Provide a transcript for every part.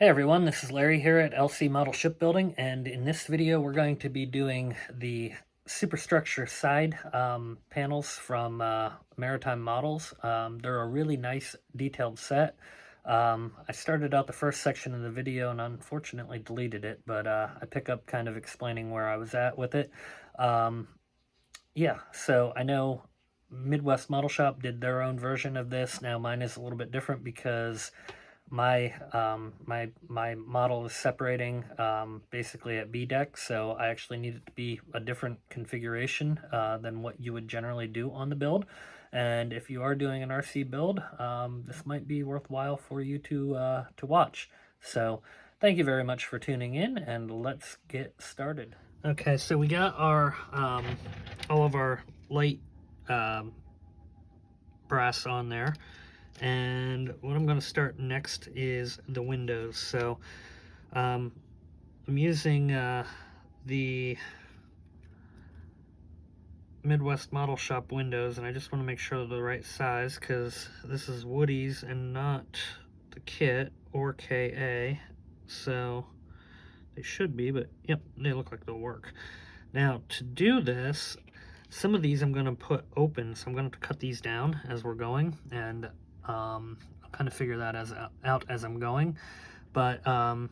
Hey everyone, this is Larry here at LC Model Shipbuilding, and in this video we're going to be doing the Superstructure side panels from Maritime Models. They're a really nice detailed set. I started out the first section of the video and unfortunately deleted it, but I pick up kind of explaining where I was at with it. Yeah, so I know Midwest Model Shop did their own version of this. Now mine is a little bit different because my model is separating basically at B deck, so I actually need it to be a different configuration than what you would generally do on the build. And if you are doing an RC build, this might be worthwhile for you to watch. So thank you very much for tuning in, and let's get started. Okay, so we got our all of our light brass on there. And what I'm going to start next is the windows. So I'm using the Midwest Model Shop windows, and I just want to make sure they're the right size because this is Woody's and not the kit or KA. So they should be, but yep, they look like they'll work. Now to do this, some of these I'm going to put open, so I'm going to cut these down as we're going, and I'll kind of figure that out as I'm going. But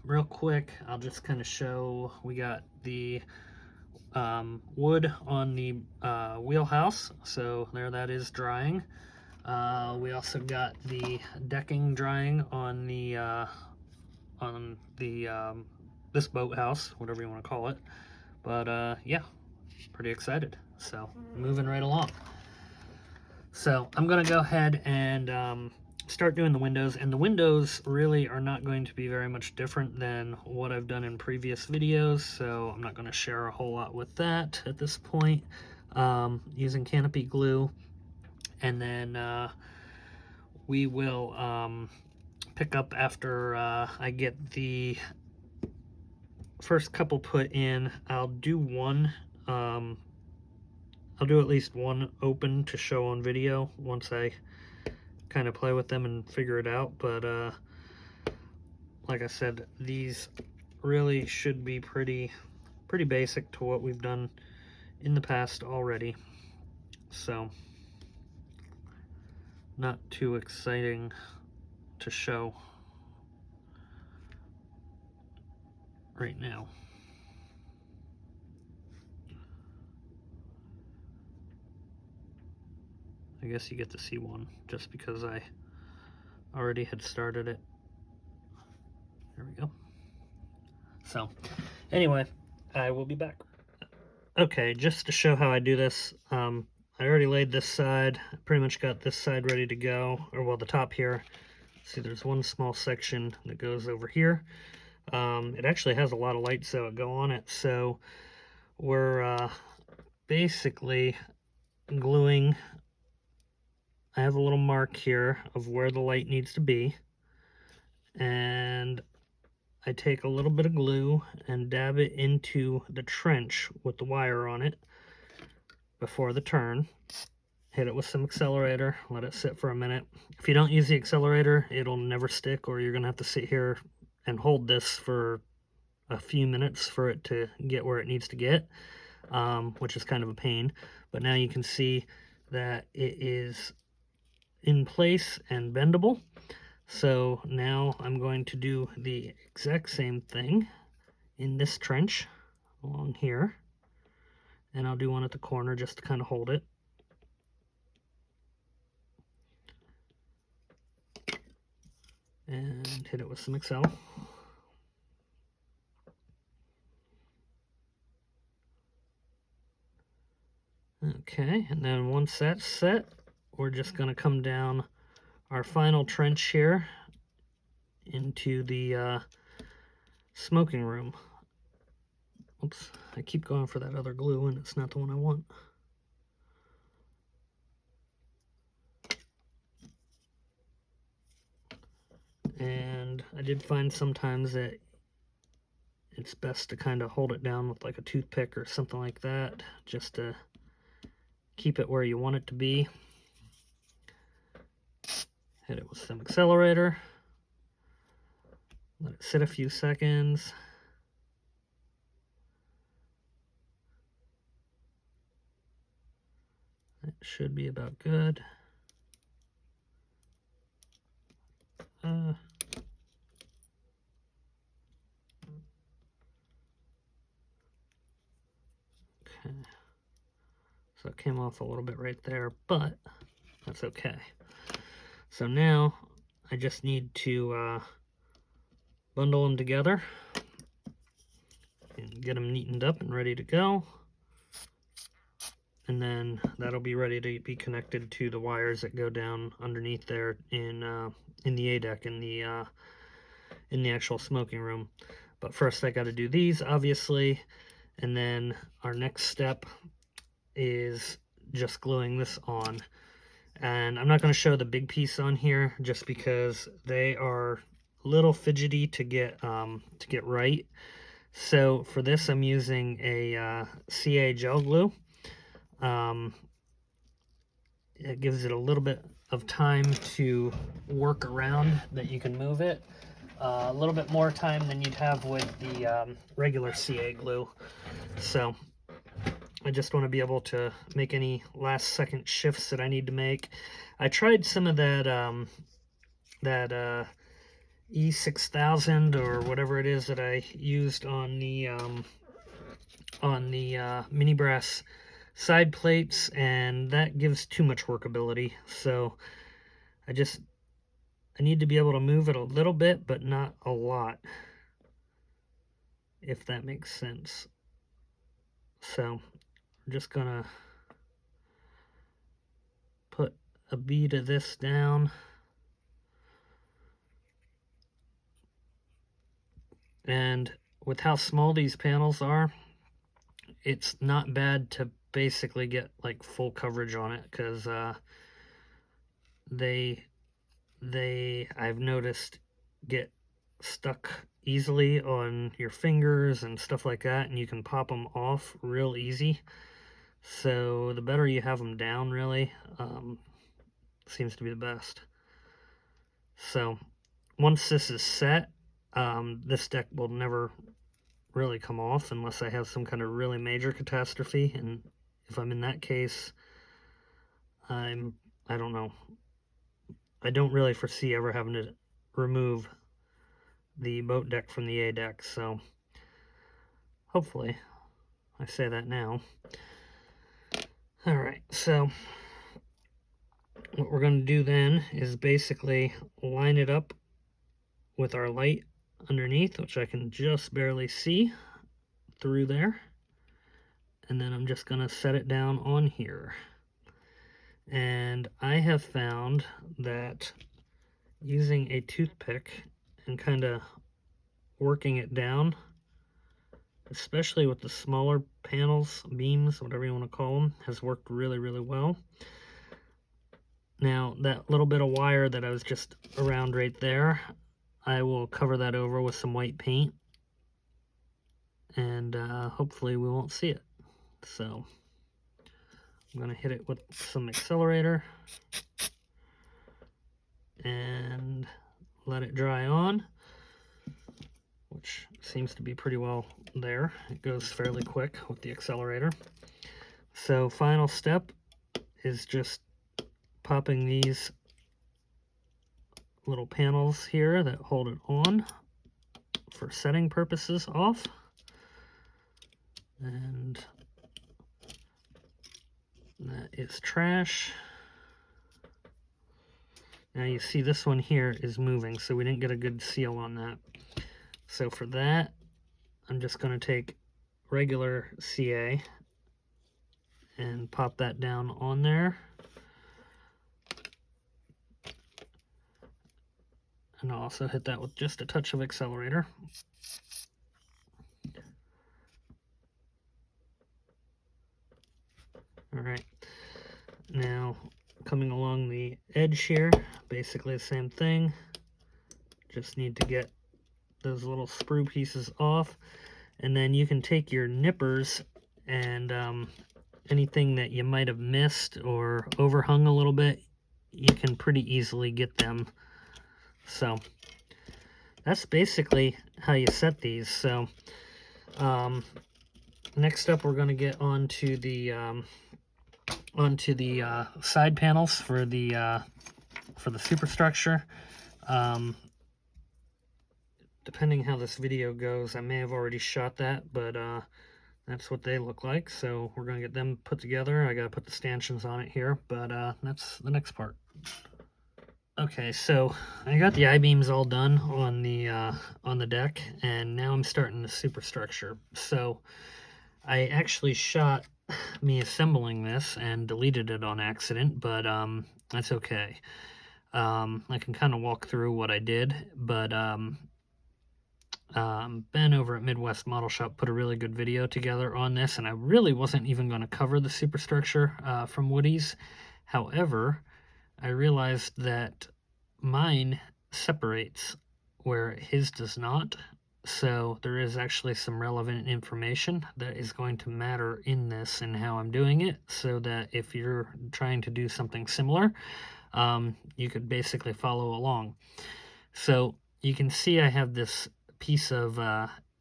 real quick, I'll just kind of show, we got the wood on the wheelhouse, so there that is drying. We also got the decking drying on the this boathouse, whatever you want to call it. But yeah, pretty excited. So moving right along. So I'm gonna go ahead and start doing the windows, and the windows really are not going to be very much different than what I've done in previous videos, so I'm not going to share a whole lot with that at this point. Using canopy glue, and then we will pick up after I get the first couple put in. I'll do one I'll do at least one open to show on video once I kind of play with them and figure it out. But like I said, these really should be pretty basic to what we've done in the past already. So not too exciting to show right now. I guess you get to see one just because I already had started it. There we go. So anyway, I will be back. Okay, just to show how I do this, I already laid this side. I pretty much got this side ready to go, or well, the top here. See, there's one small section that goes over here. It actually has a lot of lights that go on it, so we're basically gluing. I have a little mark here of where the light needs to be, and I take a little bit of glue and dab it into the trench with the wire on it before the turn. Hit it with some accelerator, let it sit for a minute. If you don't use the accelerator, it'll never stick, or you're gonna have to sit here and hold this for a few minutes for it to get where it needs to get, which is kind of a pain. But now you can see that it is in place and bendable. So now I'm going to do the exact same thing in this trench along here, and I'll do one at the corner just to kind of hold it. And hit it with some Excel. Okay, and then once that's set, we're just going to come down our final trench here into the smoking room. Oops, I keep going for that other glue and it's not the one I want. And I did find sometimes that it's best to kind of hold it down with like a toothpick or something like that, just to keep it where you want it to be. Hit it with some accelerator. Let it sit a few seconds. That should be about good. Okay. So it came off a little bit right there, but that's okay. So now I just need to bundle them together and get them neatened up and ready to go. And then that'll be ready to be connected to the wires that go down underneath there in the A deck in the actual smoking room. But first I got to do these, obviously, and then our next step is just gluing this on. And I'm not going to show the big piece on here just because they are a little fidgety to get right. So for this I'm using a CA gel glue. It gives it a little bit of time to work around, that you can move it. A little bit more time than you'd have with the regular CA glue. So I just want to be able to make any last second shifts that I need to make. I tried some of that E6000 or whatever it is that I used on the mini brass side plates, and that gives too much workability. So I need to be able to move it a little bit, but not a lot, if that makes sense. So I'm just gonna put a bead of this down. And with how small these panels are, it's not bad to basically get like full coverage on it, because I've noticed, get stuck easily on your fingers and stuff like that, and you can pop them off real easy. So the better you have them down, really, seems to be the best. So once this is set, this deck will never really come off unless I have some kind of really major catastrophe, and if I'm in that case, I don't know. I don't really foresee ever having to remove the boat deck from the A deck, so hopefully. I say that now. Alright, so what we're going to do then is basically line it up with our light underneath, which I can just barely see through there. And then I'm just going to set it down on here. And I have found that using a toothpick and kind of working it down, especially with the smaller panels, beams, whatever you want to call them, has worked really, really well. Now, that little bit of wire that I was just around right there, I will cover that over with some white paint, and hopefully we won't see it. So I'm going to hit it with some accelerator and let it dry on, which seems to be pretty well there. It goes fairly quick with the accelerator. So final step is just popping these little panels here that hold it on for setting purposes off. And that is trash. Now you see this one here is moving, so we didn't get a good seal on that. So for that, I'm just going to take regular CA and pop that down on there. And I'll also hit that with just a touch of accelerator. Alright, now coming along the edge here, basically the same thing. Just need to get those little sprue pieces off, and then you can take your nippers and anything that you might have missed or overhung a little bit, you can pretty easily get them. So that's basically how you set these. So next up, we're going to get onto the side panels for the superstructure. Depending how this video goes, I may have already shot that, but that's what they look like. So we're going to get them put together. I got to put the stanchions on it here, but that's the next part. Okay, so I got the I-beams all done on the deck, and now I'm starting the superstructure. So I actually shot me assembling this and deleted it on accident, but that's okay. I can kind of walk through what I did, but Ben over at Midwest Model Shop put a really good video together on this, and I really wasn't even going to cover the superstructure from Woody's. However, I realized that mine separates where his does not. So there is actually some relevant information that is going to matter in this and how I'm doing it, so that if you're trying to do something similar, you could basically follow along. So you can see I have this piece of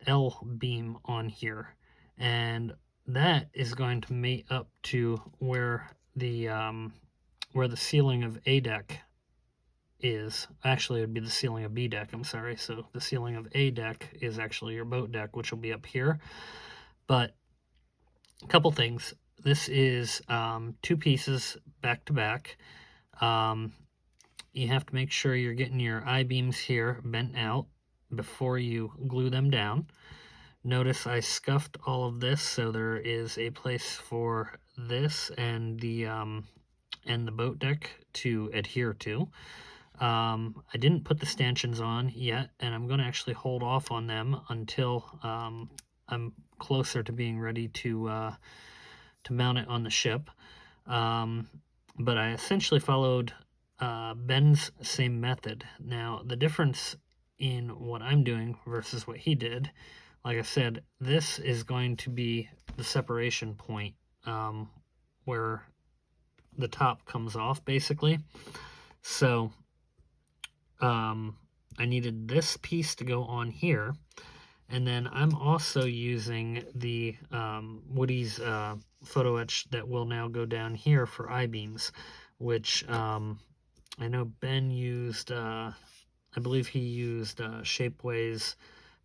L beam on here, and that is going to mate up to where the ceiling of A deck is. Actually, it would be the ceiling of B deck, I'm sorry. So the ceiling of A deck is actually your boat deck, which will be up here. But a couple things. This is 2 pieces back to back. You have to make sure you're getting your I-beams here bent out before you glue them down. Notice I scuffed all of this, so there is a place for this and the boat deck to adhere to. I didn't put the stanchions on yet, and I'm going to actually hold off on them until I'm closer to being ready to mount it on the ship. But I essentially followed Ben's same method. Now, the difference in what I'm doing versus what he did, like I said, this is going to be the separation point where the top comes off, basically. So I needed this piece to go on here, and then I'm also using the Woody's photo etch that will now go down here for I-beams, which I know Ben used, I believe he used Shapeway's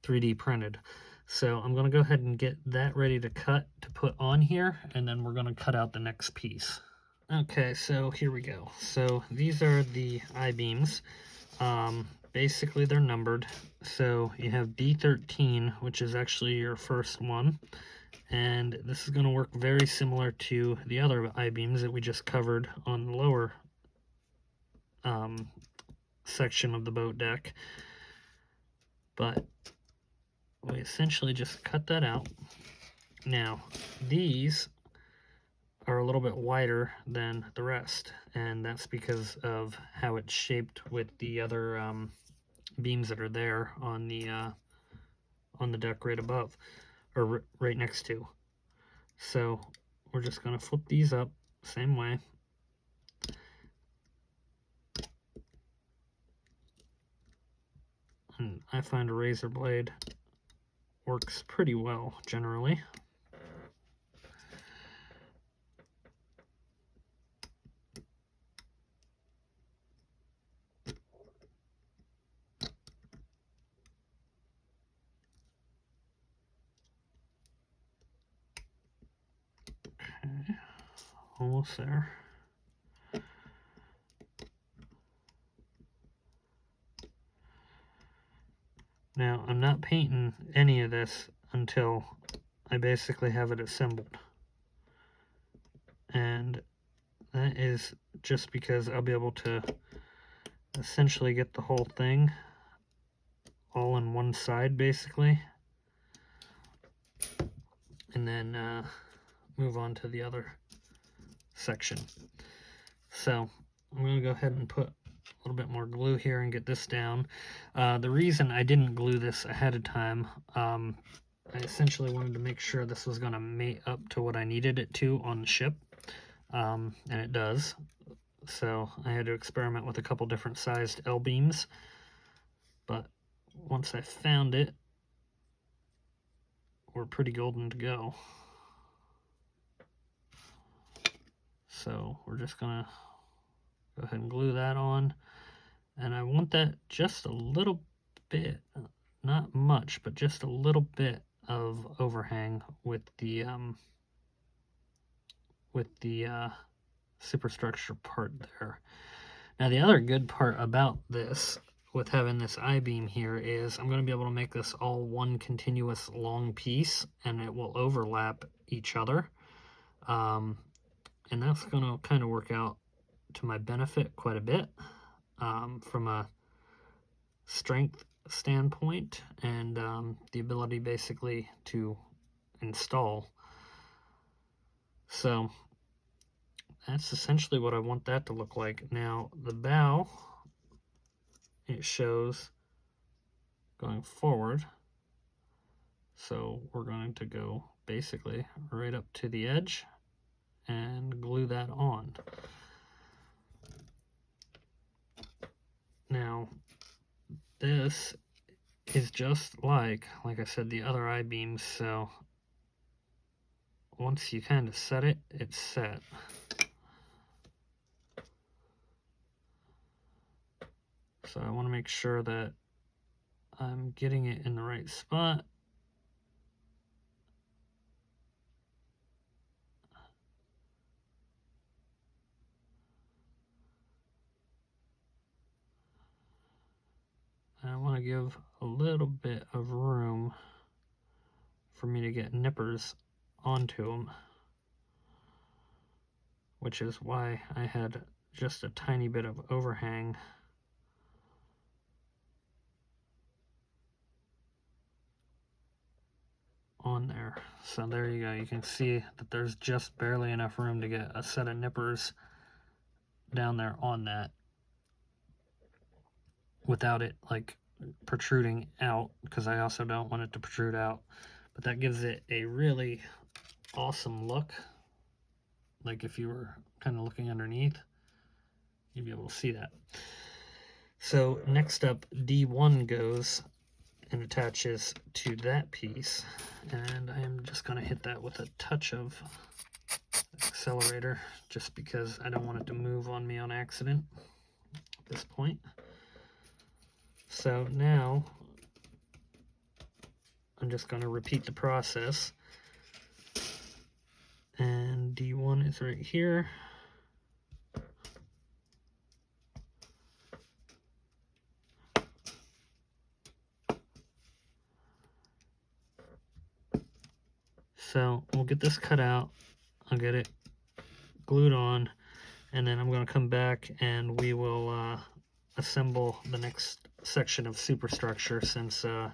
3D printed. So I'm going to go ahead and get that ready to cut to put on here, and then we're going to cut out the next piece. Okay, so here we go. So these are the I-beams. Basically they're numbered. So you have D13, which is actually your first one. And this is going to work very similar to the other I-beams that we just covered on the lower section of the boat deck. But we essentially just cut that out. Now, these are a little bit wider than the rest, and that's because of how it's shaped with the other beams that are there on the deck right above, or right next to. So we're just going to flip these up same way. And I find a razor blade works pretty well generally. Okay, almost there. Now, I'm not painting any of this until I basically have it assembled. And that is just because I'll be able to essentially get the whole thing all on one side, basically. And then move on to the other section. So I'm going to go ahead and put a little bit more glue here and get this down. The reason I didn't glue this ahead of time, I essentially wanted to make sure this was going to mate up to what I needed it to on the ship, and it does. So I had to experiment with a couple different sized L-beams, but once I found it, we're pretty golden to go. So we're just gonna go ahead and glue that on. And I want that just a little bit, not much, but just a little bit of overhang with the superstructure part there. Now the other good part about this, with having this I-beam here, is I'm going to be able to make this all one continuous long piece, and it will overlap each other. And that's going to kind of work out to my benefit quite a bit from a strength standpoint, and the ability basically to install. So that's essentially what I want that to look like. Now the bow, it shows going forward, so we're going to go basically right up to the edge and glue that on. Now this is just like I said, the other I-beams, so once you kind of set it, it's set. So I want to make sure that I'm getting it in the right spot. And I want to give a little bit of room for me to get nippers onto them, which is why I had just a tiny bit of overhang on there. So there you go. You can see that there's just barely enough room to get a set of nippers down there on that without it like protruding out, because I also don't want it to protrude out. But that gives it a really awesome look. Like if you were kind of looking underneath, you'd be able to see that. So next up, D1 goes and attaches to that piece, and I am just going to hit that with a touch of accelerator just because I don't want it to move on me on accident at this point. So now I'm just going to repeat the process, and D1 is right here. So we'll get this cut out, I'll get it glued on, and then I'm going to come back and we will assemble the next section of superstructure, since I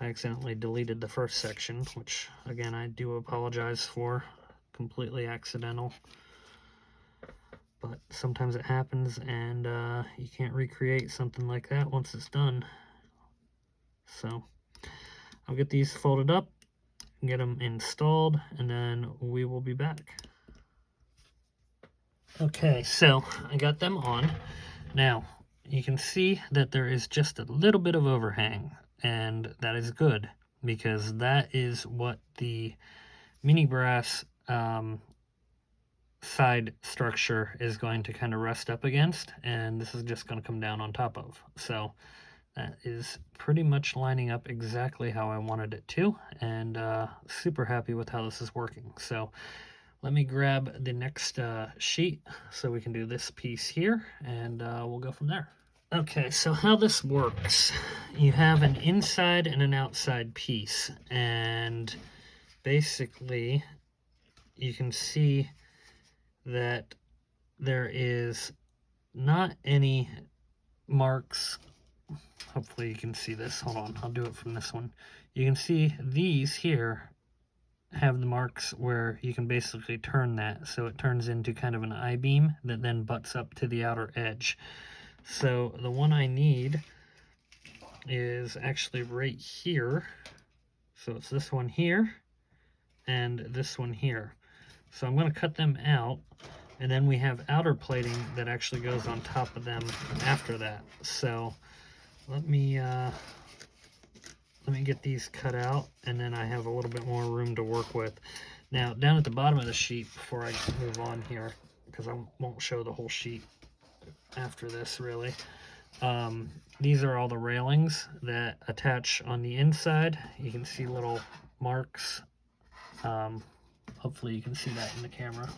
accidentally deleted the first section, which again I do apologize for, completely accidental. But sometimes it happens, and you can't recreate something like that once it's done. So I'll get these folded up, get them installed, and then we will be back. Okay, so I got them on. Now you can see that there is just a little bit of overhang, and that is good because that is what the mini brass side structure is going to kind of rest up against, and this is just going to come down on top of. So that is pretty much lining up exactly how I wanted it to, and super happy with how this is working. So let me grab the next sheet so we can do this piece here, and we'll go from there. Okay, so how this works, you have an inside and an outside piece, and basically you can see that there is not any marks. Hopefully you can see this. Hold on, I'll do it from this one. You can see these here have the marks where you can basically turn that, so it turns into kind of an I-beam that then butts up to the outer edge. So the one I need is actually right here. So it's this one here and this one here. So I'm going to cut them out, and then we have outer plating that actually goes on top of them after that. So let me let me get these cut out, and then I have a little bit more room to work with. Now, down at the bottom of the sheet, before I move on here, because I won't show the whole sheet after this, really. These are all the railings that attach on the inside. You can see little marks. Hopefully you can see that in the camera.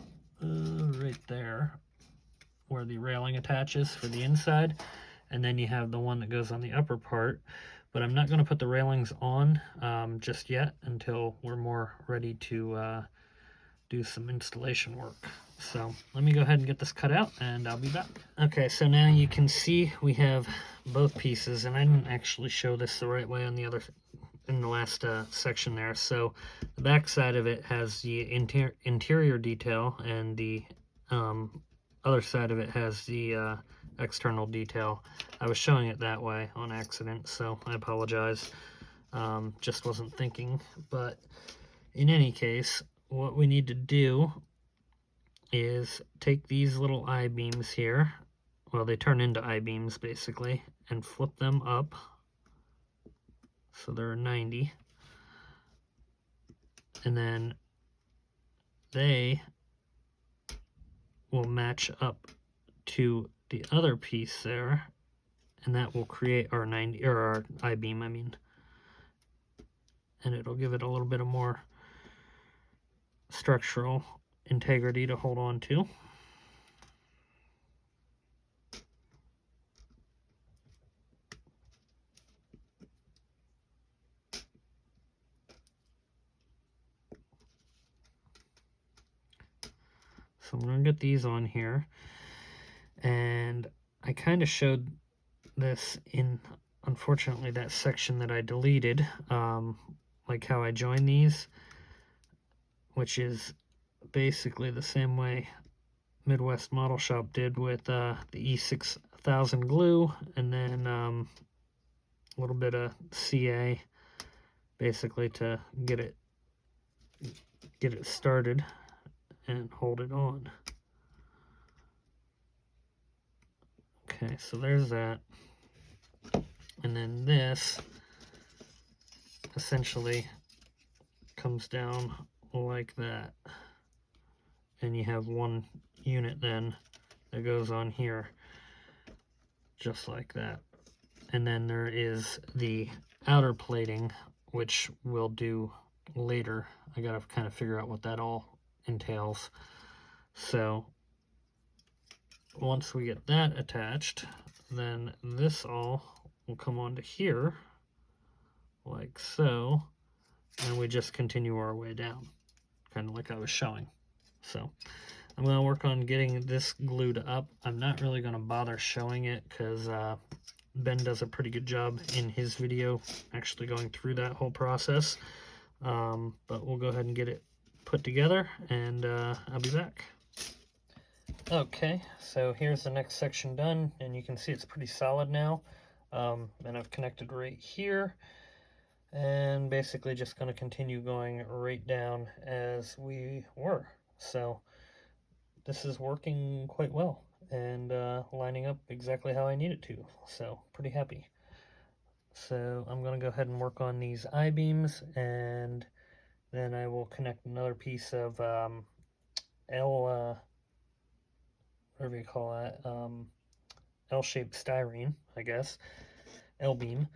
Right there, where the railing attaches for the inside. And then you have the one that goes on the upper part. But I'm not going to put the railings on just yet until we're more ready to do some installation work. So let me go ahead and get this cut out, and I'll be back. Okay, so now you can see we have both pieces, and I didn't actually show this the right way on the other in the last section there. So the back side of it has the interior detail, and the other side of it has the external detail. I was showing it that way on accident, so I apologize. Just wasn't thinking. But in any case, what we need to do is take these little I-beams here, well, they turn into I-beams basically, and flip them up so they're 90, and then they will match up to the other piece there, and that will create our 90, or our I-beam, I mean, and it'll give it a little bit of more structural integrity to hold on to. So I'm going to get these on here, and I kind of showed this in, unfortunately, that section that I deleted, like how I join these, which is basically the same way Midwest Model Shop did with the E6000 glue, and then a little bit of CA, basically to get it started and hold it on. Okay, so there's that. And then this essentially comes down like that. And you have one unit then that goes on here, just like that. And then there is the outer plating, which we'll do later. I gotta kind of figure out what that all entails. So once we get that attached, then this all will come onto here like so, and we just continue our way down, kind of like I was showing. So I'm going to work on getting this glued up. I'm not really going to bother showing it because Ben does a pretty good job in his video actually going through that whole process. But we'll go ahead and get it put together, and I'll be back. Okay, so here's the next section done, and you can see it's pretty solid now. And I've connected right here, and basically just going to continue going right down as we were. So this is working quite well, and lining up exactly how I need it to, so pretty happy. So I'm going to go ahead and work on these I-beams, and then I will connect another piece of whatever you call that, L-shaped styrene, I guess, L-beam.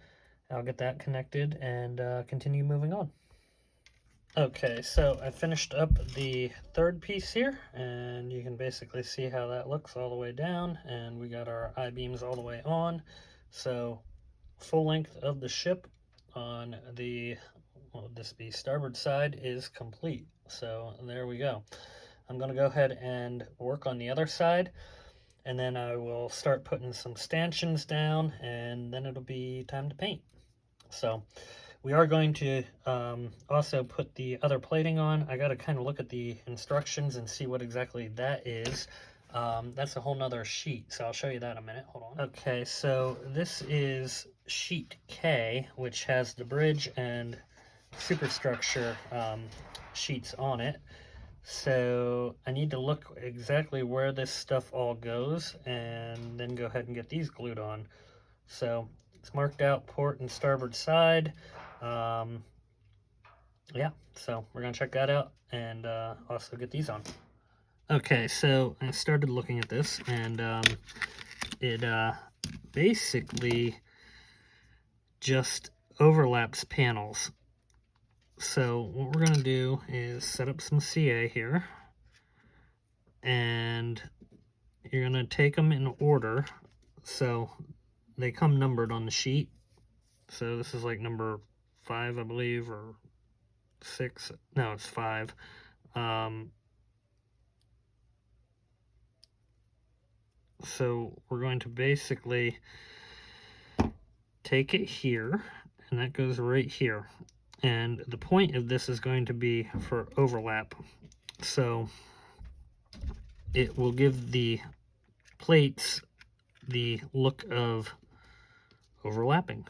I'll get that connected and continue moving on. Okay, so I finished up the third piece here, and you can basically see how that looks all the way down, and we got our I-beams all the way on. So full length of the ship on the, what would this be, starboard side is complete. So there we go. I'm going to go ahead and work on the other side, and then I will start putting some stanchions down, and then it'll be time to paint. So we are going to also put the other plating on. I got to kind of look at the instructions and see what exactly that is. That's a whole nother sheet, so I'll show you that in a minute. Hold on. Okay, so this is sheet K, which has the bridge and superstructure sheets on it. So I need to look exactly where this stuff all goes, and then go ahead and get these glued on. So it's marked out port and starboard side. Yeah, so we're gonna check that out and also get these on. Okay, so I started looking at this, and it basically just overlaps panels. So what we're gonna do is set up some CA here, and you're gonna take them in order. So they come numbered on the sheet. So this is like number 5, I believe, or 6. No, it's 5. So we're going to basically take it here, and that goes right here. And the point of this is going to be for overlap. So it will give the plates the look of overlapping.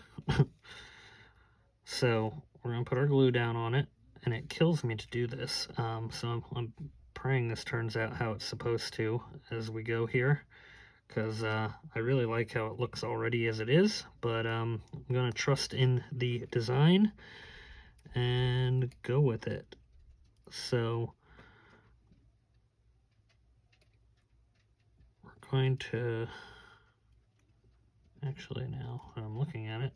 So we're going to put our glue down on it, and it kills me to do this. So I'm praying this turns out how it's supposed to as we go here, because I really like how it looks already as it is, but I'm going to trust in the design and go with it. So we're going to, actually now that I'm looking at it,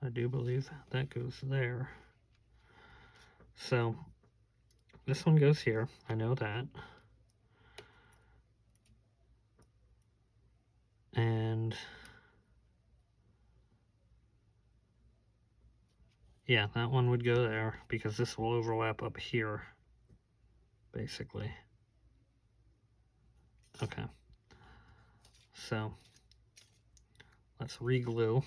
I do believe that goes there. So this one goes here, I know that. And yeah, that one would go there because this will overlap up here, basically. Okay. So let's re-glue.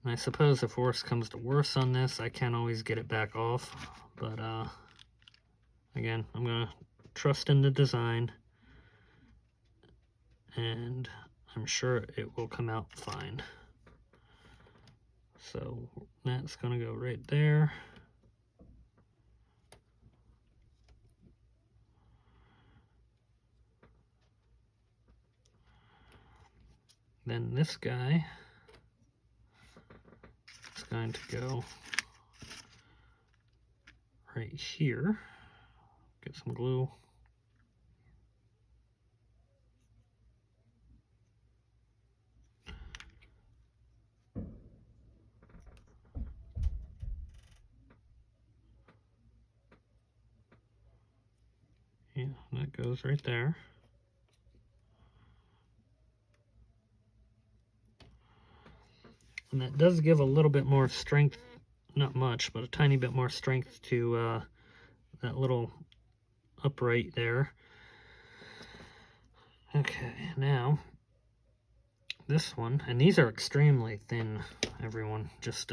And I suppose if worse comes to worse on this, I can always get it back off. But again, I'm going to trust in the design, and I'm sure it will come out fine. So that's going to go right there. Then this guy is going to go right here. Get some glue. Yeah, that goes right there. And that does give a little bit more strength, not much, but a tiny bit more strength to that little upright there. Okay, now this one, and these are extremely thin, everyone, just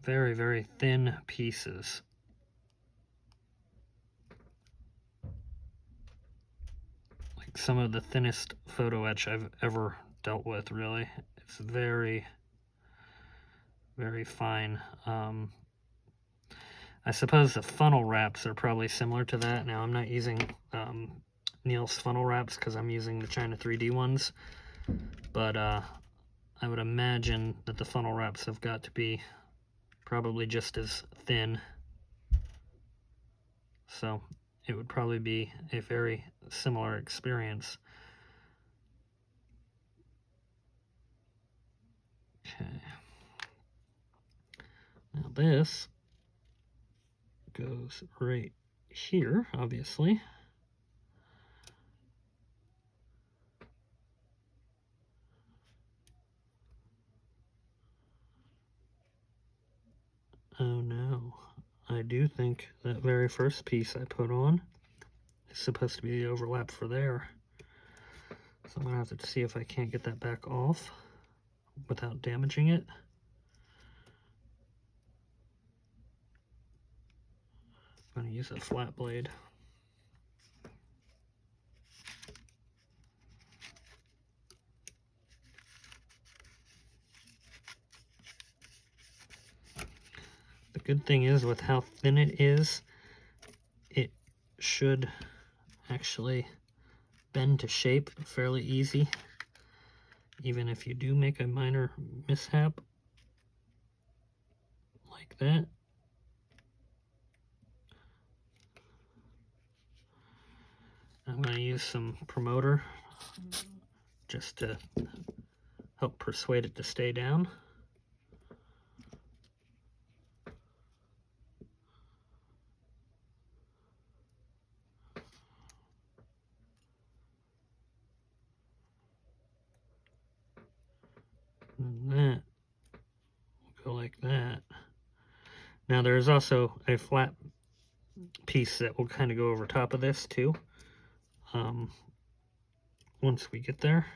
very, very thin pieces. Like some of the thinnest photo etch I've ever dealt with, really. It's very, very fine. I suppose the funnel wraps are probably similar to that. Now, I'm not using Neil's funnel wraps because I'm using the China 3D ones, but I would imagine that the funnel wraps have got to be probably just as thin. So it would probably be a very similar experience. Okay. Now this goes right here, obviously. Oh no, I do think that very first piece I put on is supposed to be the overlap for there. So I'm gonna have to see if I can't get that back off without damaging it. I'm gonna use a flat blade. The good thing is with how thin it is, it should actually bend to shape fairly easy, even if you do make a minor mishap like that. I'm going to use some promoter just to help persuade it to stay down. And that will go like that. Now there's also a flat piece that will kind of go over top of this too, once we get there.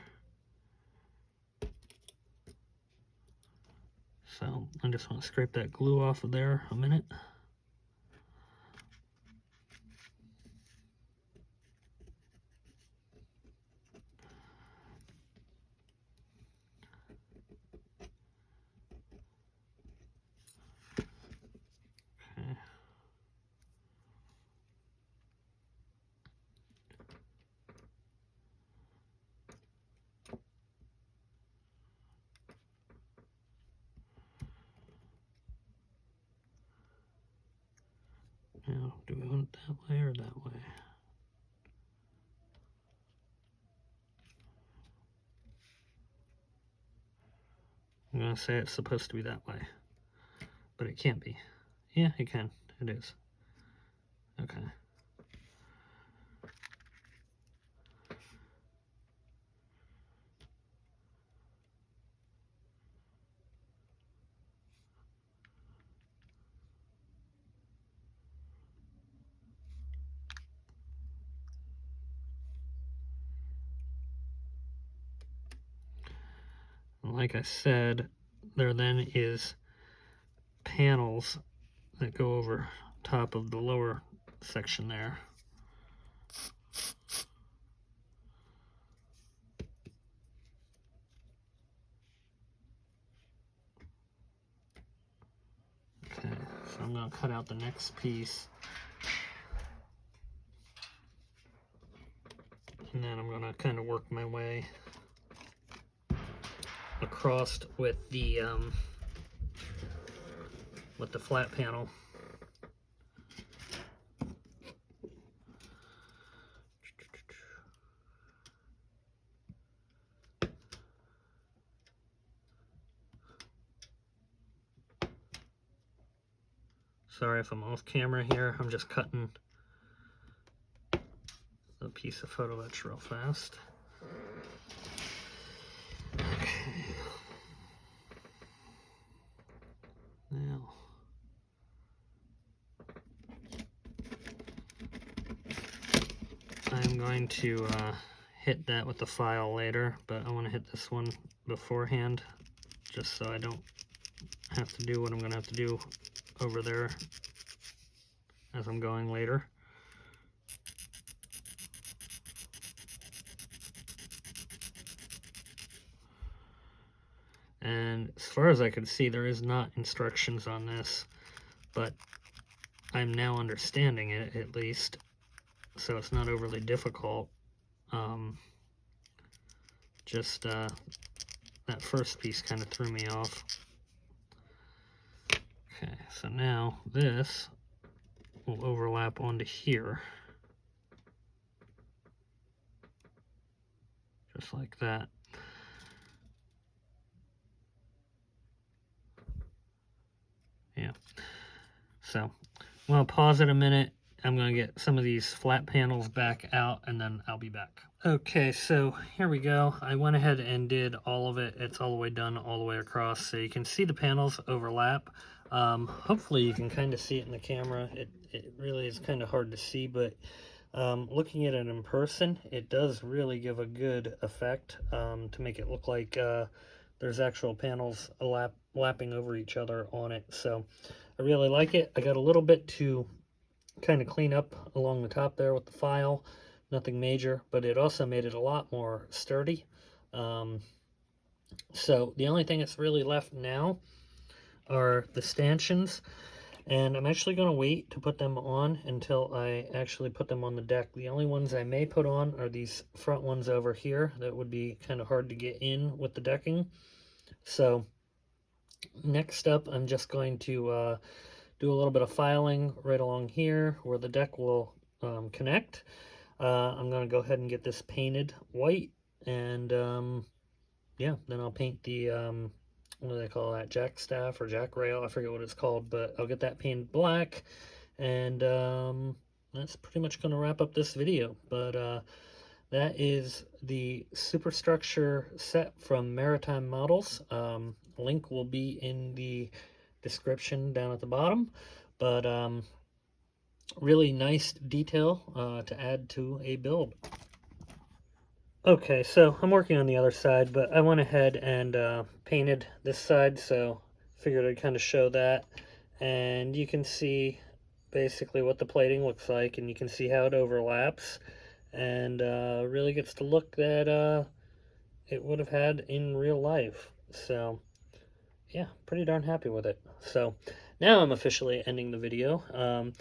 So I just want to scrape that glue off of there a minute. Okay. Now, do we want it that way or that way? I'm going to say it's supposed to be that way, but it can't be. Yeah, it can. It is. Okay. Like I said, there then is panels that go over top of the lower section there. Okay, so I'm going to cut out the next piece. And then I'm going to kind of work my way across with the flat panel. Sorry if I'm off camera here, I'm just cutting a piece of photo etch real fast. Okay. Now, I'm going to hit that with the file later, but I want to hit this one beforehand, just so I don't have to do what I'm going to have to do over there as I'm going later. And as far as I can see, there is not instructions on this, but I'm now understanding it at least, so it's not overly difficult. Just that first piece kind of threw me off. Okay, so now this will overlap onto here, just like that. Yeah, so I'm going to pause it a minute. I'm going to get some of these flat panels back out, and then I'll be back. Okay, so here we go. I went ahead and did all of it. It's all the way done, all the way across. So you can see the panels overlap. Hopefully you can kind of see it in the camera. It really is kind of hard to see, but looking at it in person, it does really give a good effect to make it look like there's actual panels lapping over each other on it. So I really like it. I got a little bit to kind of clean up along the top there with the file. Nothing major, but it also made it a lot more sturdy. So the only thing that's really left now are the stanchions. And I'm actually going to wait to put them on until I actually put them on the deck. The only ones I may put on are these front ones over here that would be kind of hard to get in with the decking. So next up, I'm just going to do a little bit of filing right along here where the deck will connect. I'm going to go ahead and get this painted white, and yeah, then I'll paint the what do they call that, jack staff or jack rail, I forget what it's called, but I'll get that painted black, and that's pretty much going to wrap up this video. But that is the Superstructure set from Maritime Models. Link will be in the description down at the bottom, but really nice detail to add to a build. Okay, so I'm working on the other side, but I went ahead and painted this side, so figured I'd kind of show that. And you can see basically what the plating looks like, and you can see how it overlaps, and really gets the look that it would have had in real life. So yeah, pretty darn happy with it. So now I'm officially ending the video.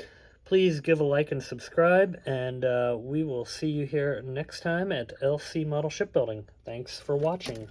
Please give a like and subscribe, and we will see you here next time at LC Model Shipbuilding. Thanks for watching.